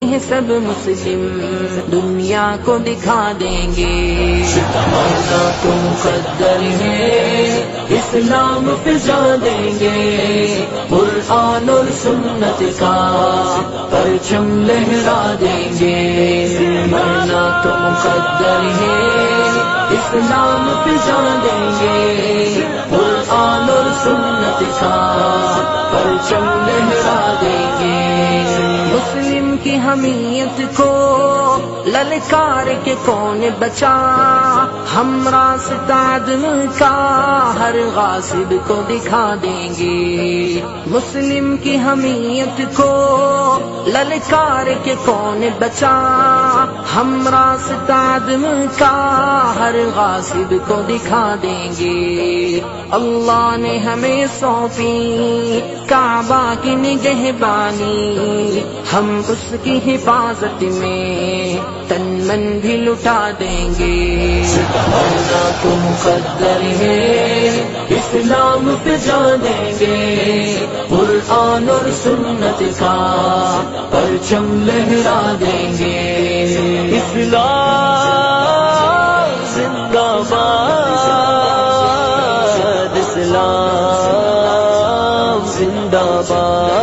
ہیں سب مسلم دنیا کو دکھا دیں گے۔ زمانہ تو مقدر ہے اسلام پہ جان دیں گے، قرآن اور سنت کا پرچم لہرا دیں گے۔ زمانہ تو مقدر ہے اسلام پہ جان دیں گے، قرآن اور سنت کا پرچم لہرا دیں گے۔ مسلم کی حمیت کو للکار کے کون بچا، ہم راستہ عدل کا ہر غاصب کو دکھا دیں گے۔ مسلم کی حمیت کو للکار کے کون بچا، ہم راستہ عدل کا ہر غاصب کو دکھا دیں گے۔ اللہ نے ہمیں سونپی کعبہ کی نگہبانی، ہم اس کی حفاظت میں تن من بھی لٹا دیں گے۔ زمانہ تو مقدر ہے اسلام پہ جان دیں گے، قرآن اور سنت کا پرچم لہرا دیں گے۔ اسلام زندہ باد، اسلام زندہ باد۔